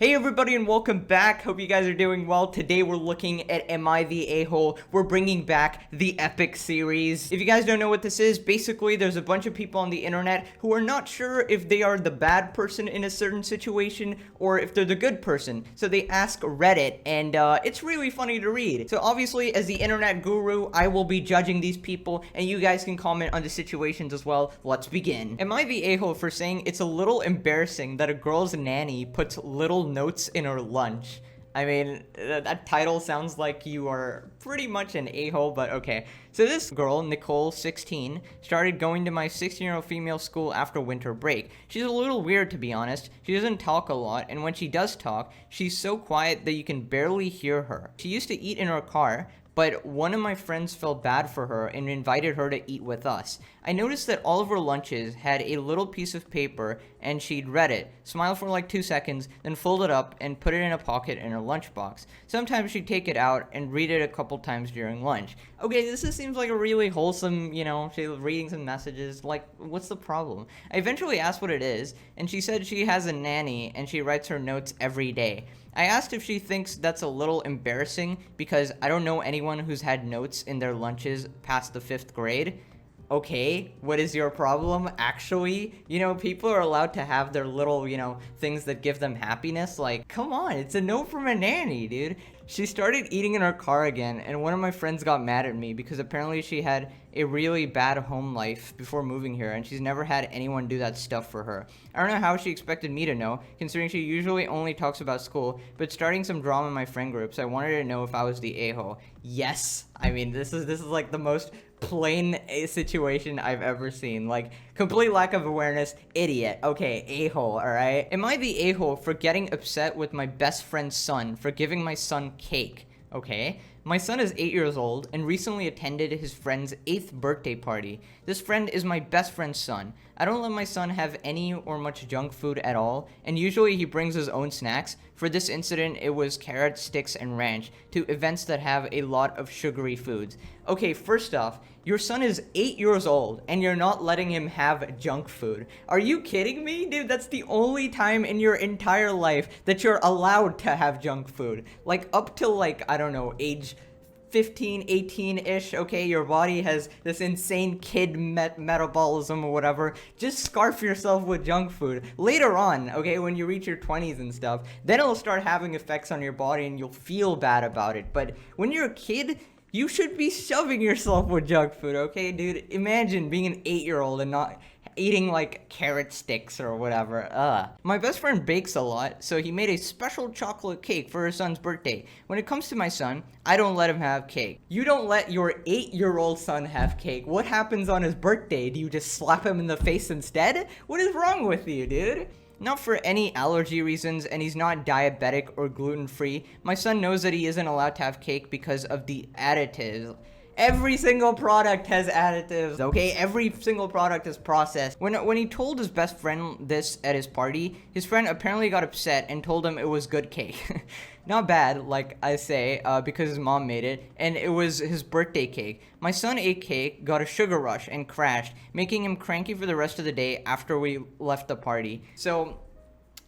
Hey everybody and welcome back. Hope you guys are doing well. Today we're looking at Am I the A-hole? We're bringing back the Epic series. If you guys don't know what this is, basically there's a bunch of people on the internet who are not sure if they are the bad person in a certain situation or if they're the good person. So they ask Reddit and it's really funny to read. So obviously as the internet guru, I will be judging these people and you guys can comment on the situations as well. Let's begin. Am I the a-hole for saying it's a little embarrassing that a girl's nanny puts little notes in her lunch? I mean, that title sounds like you are pretty much an a-hole, but okay. So this girl, Nicole, 16, started going to my 16-year-old female school after winter break. She's a little weird, to be honest. She doesn't talk a lot, and when she does talk, she's so quiet that you can barely hear her. She used to eat in her car, but one of my friends felt bad for her and invited her to eat with us. I noticed that all of her lunches had a little piece of paper and she'd read it, smile for like 2 seconds, then fold it up and put it in a pocket in her lunchbox. Sometimes she'd take it out and read it a couple times during lunch. Okay, this just seems like a really wholesome, she's reading some messages. Like, what's the problem? I eventually asked what it is, and she said she has a nanny and she writes her notes every day. I asked if she thinks that's a little embarrassing because I don't know anyone who's had notes in their lunches past the 5th grade. Okay, what is your problem? Actually, people are allowed to have their little, things that give them happiness. Like, come on, it's a note from a nanny, dude. She started eating in her car again, and one of my friends got mad at me because apparently she had a really bad home life before moving here, and she's never had anyone do that stuff for her. I don't know how she expected me to know, considering she usually only talks about school, but starting some drama in my friend group, so I wanted to know if I was the a-hole. Yes, I mean, this is like the most plain situation I've ever seen. Like, complete lack of awareness, idiot. Okay, a-hole, alright? Am I the a-hole for getting upset with my best friend's son for giving my son cake? Okay. My son is 8 years old and recently attended his friend's 8th birthday party. This friend is my best friend's son. I don't let my son have any or much junk food at all, and usually he brings his own snacks. For this incident, it was carrot sticks and ranch, to events that have a lot of sugary foods. Okay, first off, your son is 8 years old and you're not letting him have junk food. Are you kidding me? Dude, that's the only time in your entire life that you're allowed to have junk food. Like, up till like, I don't know, age 15, 18-ish, okay, your body has this insane kid metabolism or whatever. Just scarf yourself with junk food. Later on, okay, when you reach your 20s and stuff, then it'll start having effects on your body and you'll feel bad about it. But when you're a kid, you should be shoving yourself with junk food, okay, dude? Imagine being an 8-year-old and not eating like carrot sticks or whatever. My best friend bakes a lot, so he made a special chocolate cake for his son's birthday. When it comes to my son, I don't let him have cake. You don't let your 8-year-old son have cake. What happens on his birthday? Do you just slap him in the face instead? What is wrong with you, dude? Not for any allergy reasons, and he's not diabetic or gluten-free. My son knows that he isn't allowed to have cake because of the additives. Every single product has additives, okay? Every single product is processed. When he told his best friend this at his party, his friend apparently got upset and told him it was good cake. Not bad, like I say, because his mom made it, and it was his birthday cake. My son ate cake, got a sugar rush, and crashed, making him cranky for the rest of the day after we left the party. So,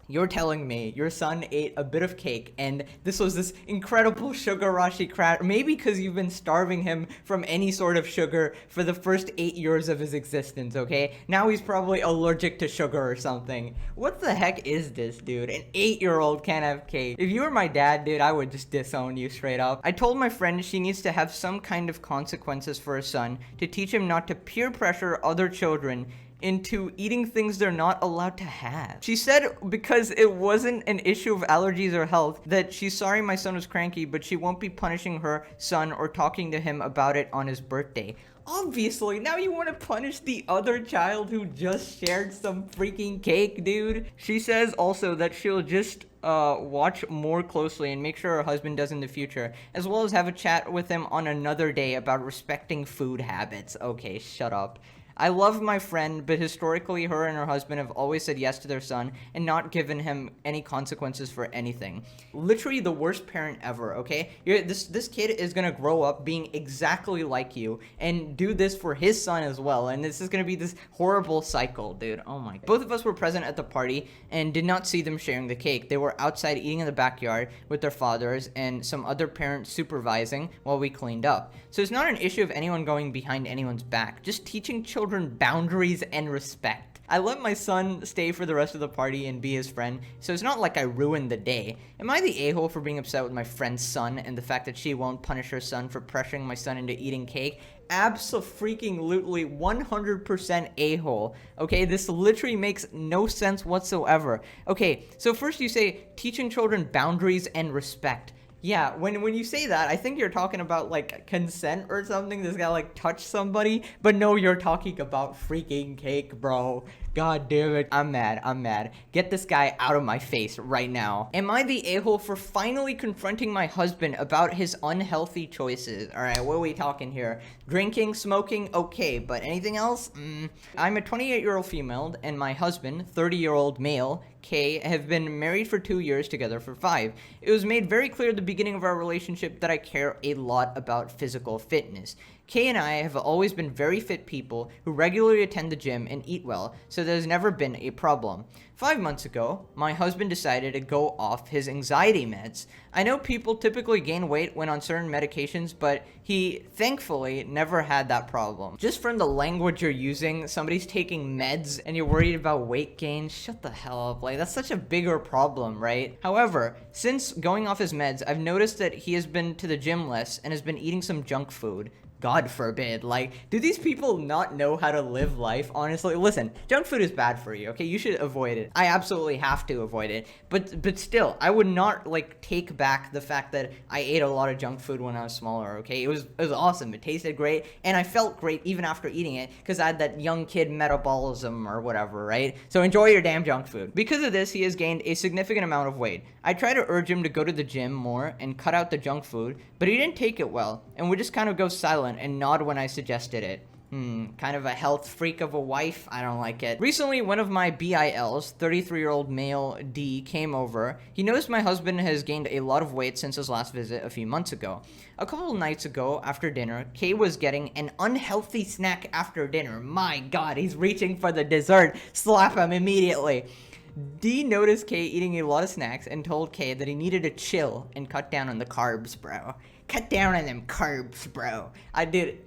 you're telling me your son ate a bit of cake and this was this incredible sugar rush he crashed, maybe because you've been starving him from any sort of sugar for the first 8 years of his existence, okay? Now he's probably allergic to sugar or something. What the heck is this, dude? An 8-year-old can't have cake. If you were my dad, dude, I would just disown you straight up. I told my friend she needs to have some kind of consequences for her son to teach him not to peer pressure other children into eating things they're not allowed to have. She said because it wasn't an issue of allergies or health that she's sorry my son was cranky, but she won't be punishing her son or talking to him about it on his birthday. Obviously, now you want to punish the other child who just shared some freaking cake, dude. She says also that she'll just watch more closely and make sure her husband does in the future, as well as have a chat with him on another day about respecting food habits. Okay, shut up. I love my friend, but historically her and her husband have always said yes to their son and not given him any consequences for anything. Literally the worst parent ever, okay? This kid is gonna grow up being exactly like you and do this for his son as well, and this is gonna be this horrible cycle, dude. Oh my God. Both of us were present at the party and did not see them sharing the cake. They were outside eating in the backyard with their fathers and some other parents supervising while we cleaned up. So it's not an issue of anyone going behind anyone's back, just teaching children boundaries and respect. I let my son stay for the rest of the party and be his friend, so it's not like I ruined the day. Am I the a-hole for being upset with my friend's son and the fact that she won't punish her son for pressuring my son into eating cake? Abso-freaking-lutely 100% a-hole. Okay, this literally makes no sense whatsoever. Okay, so first you say teaching children boundaries and respect. Yeah, when you say that, I think you're talking about, like, consent or something. This guy, like, touch somebody. But no, you're talking about freaking cake, bro. God damn it. I'm mad. Get this guy out of my face right now. Am I the a-hole for finally confronting my husband about his unhealthy choices? Alright, what are we talking here? Drinking, smoking, okay, but anything else? I'm a 28-year-old female, and my husband, 30-year-old male, Kay, have been married for 2 years, together for 5. It was made very clear at the beginning of our relationship that I care a lot about physical fitness. Kay and I have always been very fit people who regularly attend the gym and eat well, so there's never been a problem. 5 months ago, my husband decided to go off his anxiety meds. I know people typically gain weight when on certain medications, but he thankfully never had that problem. Just from the language you're using, somebody's taking meds and you're worried about weight gain, shut the hell up. Like, that's such a bigger problem, right? However, since going off his meds, I've noticed that he has been to the gym less and has been eating some junk food. God forbid. Like, do these people not know how to live life? Honestly, listen, junk food is bad for you, okay? You should avoid it. I absolutely have to avoid it. But still, I would not, like, take back the fact that I ate a lot of junk food when I was smaller, okay? It was awesome. It tasted great, and I felt great even after eating it because I had that young kid metabolism or whatever, right? So enjoy your damn junk food. Because of this, he has gained a significant amount of weight. I try to urge him to go to the gym more and cut out the junk food, but he didn't take it well, and would just kind of go silent and nod when I suggested it. Kind of a health freak of a wife. I don't like it. Recently, one of my BILs, 33-year-old male D, came over. He noticed my husband has gained a lot of weight since his last visit a few months ago. A couple nights ago, after dinner, Kay was getting an unhealthy snack after dinner. My God, he's reaching for the dessert. Slap him immediately. D noticed Kay eating a lot of snacks and told Kay that he needed to chill and cut down on the carbs, bro. Cut down on them carbs, bro.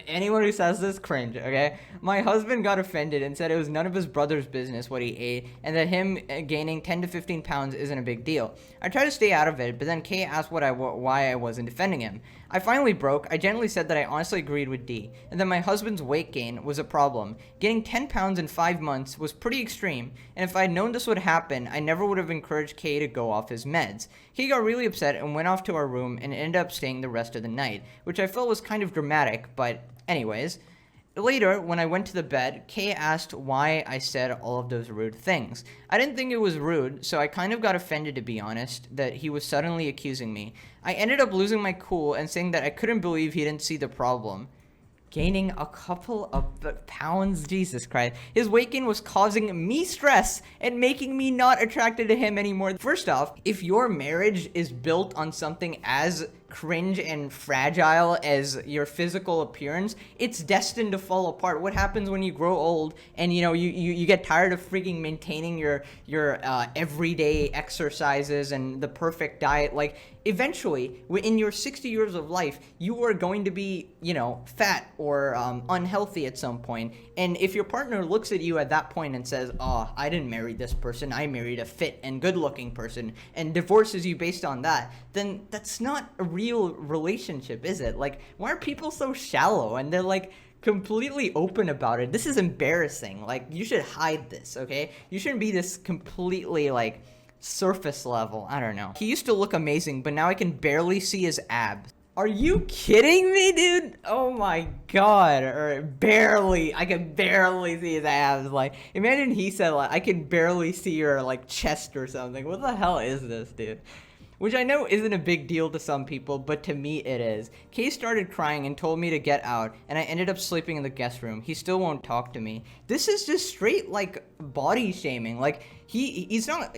Anyone who says this, cringe, okay? My husband got offended and said it was none of his brother's business what he ate, and that him gaining 10 to 15 pounds isn't a big deal. I tried to stay out of it, but then Kay asked why I wasn't defending him. I finally broke. I gently said that I honestly agreed with D, and that my husband's weight gain was a problem. Getting 10 pounds in 5 months was pretty extreme, and if I had known this would happen, I never would have encouraged Kay to go off his meds. He got really upset and went off to our room and ended up staying the rest of the night, which I felt was kind of dramatic, but anyways. Later, when I went to the bed, Kay asked why I said all of those rude things. I didn't think it was rude, so I kind of got offended, to be honest, that he was suddenly accusing me. I ended up losing my cool and saying that I couldn't believe he didn't see the problem. Gaining a couple of pounds, Jesus Christ. His weight gain was causing me stress and making me not attracted to him anymore. First off, if your marriage is built on something as cringe and fragile as your physical appearance, it's destined to fall apart. What happens when you grow old and you get tired of freaking maintaining your everyday exercises and the perfect diet? Like, eventually, in your 60 years of life, you are going to be, fat or unhealthy at some point. And if your partner looks at you at that point and says, "Oh, I didn't marry this person, I married a fit and good-looking person," and divorces you based on that, then that's not a real relationship, is it? Like, why are people so shallow and they're like completely open about it? This is embarrassing. Like, you should hide this, okay? You shouldn't be this completely like surface level. I don't know. He used to look amazing, but now I can barely see his abs. Are you kidding me, dude? Oh my God. Or barely. I can barely see his abs. Like, imagine he said, like, I can barely see your, like, chest or something. What the hell is this, dude? which I know isn't a big deal to some people, but to me it is. Kay started crying and told me to get out, and I ended up sleeping in the guest room. He still won't talk to me. This is just straight, like, body shaming. Like, he's not,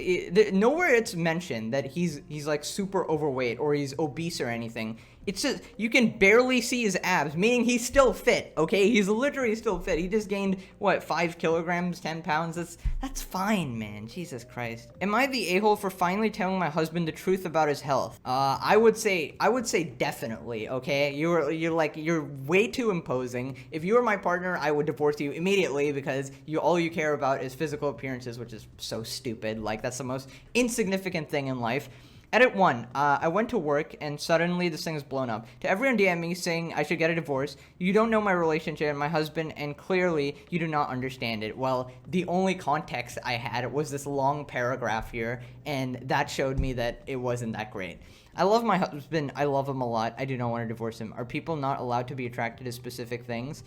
nowhere it's mentioned that he's like super overweight or he's obese or anything. It's just, you can barely see his abs, meaning he's still fit, okay? He's literally still fit. He just gained, what, 5 kilograms, 10 pounds? That's fine, man. Jesus Christ. Am I the a-hole for finally telling my husband the truth about his health? I would say definitely, okay? You're way too imposing. If you were my partner, I would divorce you immediately because all you care about is physical appearances, which is so stupid. Like, that's the most insignificant thing in life. Edit 1. I went to work and suddenly this thing is blown up. To everyone DM me saying I should get a divorce, you don't know my relationship and my husband, and clearly you do not understand it. Well, the only context I had was this long paragraph here, and that showed me that it wasn't that great. I love my husband. I love him a lot. I do not want to divorce him. Are people not allowed to be attracted to specific things?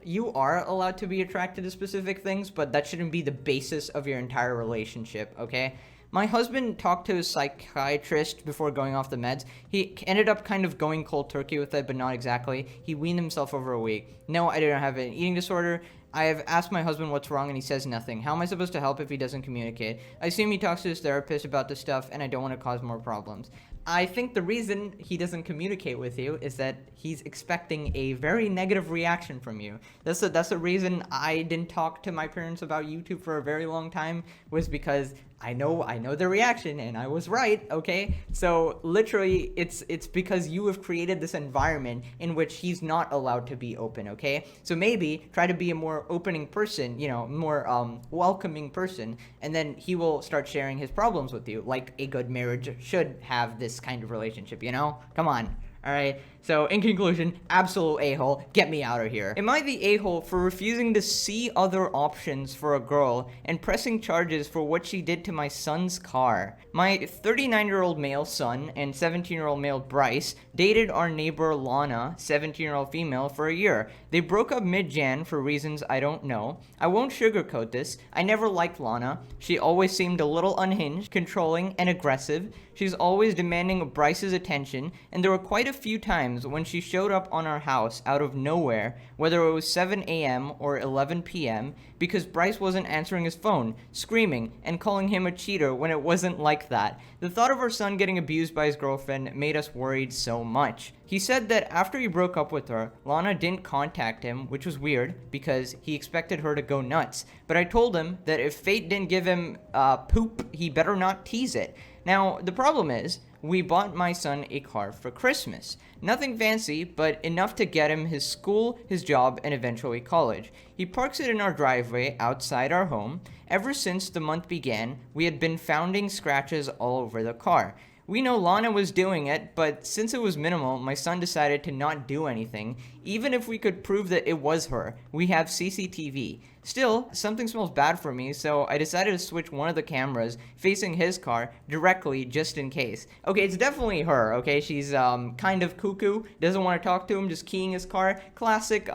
You are allowed to be attracted to specific things, but that shouldn't be the basis of your entire relationship, okay? My husband talked to his psychiatrist before going off the meds. He ended up kind of going cold turkey with it, but not exactly. He weaned himself over a week. No, I don't have an eating disorder. I have asked my husband what's wrong, and he says nothing. How am I supposed to help if he doesn't communicate? I assume he talks to his therapist about this stuff, and I don't want to cause more problems. I think the reason he doesn't communicate with you is that he's expecting a very negative reaction from you. That's the reason I didn't talk to my parents about YouTube for a very long time, was because I know their reaction, and I was right, okay? So literally, it's because you have created this environment in which he's not allowed to be open, okay? So maybe try to be a more opening person, more welcoming person, and then he will start sharing his problems with you, like a good marriage should have this kind of relationship, Come on. All right, so in conclusion, absolute a-hole, get me out of here. Am I the a-hole for refusing to see other options for a girl and pressing charges for what she did to my son's car? My 39-year-old male son and 17-year-old male Bryce dated our neighbor Lana, 17-year-old female, for a year. They broke up mid-Jan for reasons I don't know. I won't sugarcoat this. I never liked Lana. She always seemed a little unhinged, controlling, and aggressive. She's always demanding Bryce's attention, and there were quite a few times when she showed up on our house out of nowhere, whether it was 7 a.m. or 11 p.m., because Bryce wasn't answering his phone, screaming, and calling him a cheater when it wasn't like that. The thought of our son getting abused by his girlfriend made us worried so much. He said that after he broke up with her, Lana didn't contact him, which was weird, because he expected her to go nuts. But I told him that if fate didn't give him poop, he better not tease it. Now, the problem is, we bought my son a car for Christmas. Nothing fancy, but enough to get him his school, his job, and eventually college. He parks it in our driveway outside our home. Ever since the month began, we had been finding scratches all over the car. We know Lana was doing it, but since it was minimal, my son decided to not do anything, even if we could prove that it was her. We have CCTV. Still, something smells bad for me, so I decided to switch one of the cameras facing his car directly just in case. Okay, it's definitely her, okay? She's kind of cuckoo, doesn't want to talk to him, just keying his car. Classic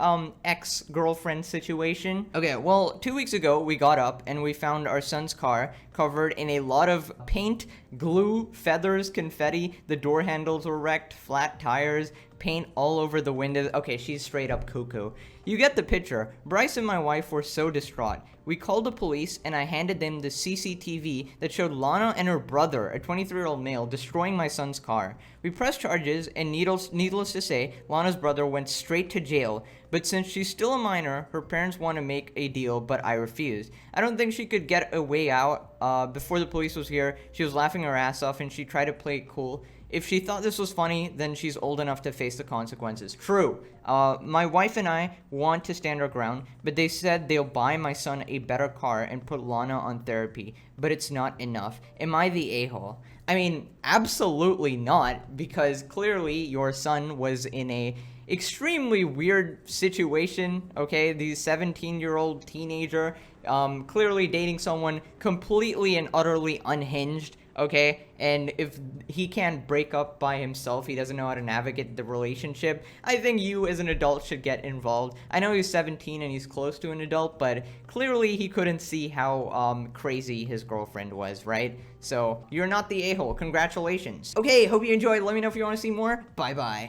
ex-girlfriend situation. Okay, well, 2 weeks ago, we got up and we found our son's car covered in a lot of paint, glue, feathers, confetti. The door handles were wrecked, flat tires, paint all over the windows. Okay, she's straight up cuckoo. You get the picture. Bryce and my wife were so distraught. We called the police and I handed them the CCTV that showed Lana and her brother, a 23-year-old male, destroying my son's car. We pressed charges and needless to say, Lana's brother went straight to jail. But since she's still a minor, her parents want to make a deal, but I refused. I don't think she could get a way out. Before the police was here, she was laughing her ass off and she tried to play it cool. If she thought this was funny, then she's old enough to face the consequences. True. My wife and I want to stand our ground, but they said they'll buy my son a better car and put Lana on therapy, but it's not enough. Am I the a-hole? I mean, absolutely not, because clearly your son was in a extremely weird situation, okay? The 17-year-old teenager, clearly dating someone completely and utterly unhinged. okay? And if he can't break up by himself, he doesn't know how to navigate the relationship, I think you as an adult should get involved. I know he's 17 and he's close to an adult, but clearly he couldn't see how crazy his girlfriend was, right? So you're not the a-hole. Congratulations. Okay, hope you enjoyed. Let me know if you want to see more. Bye bye.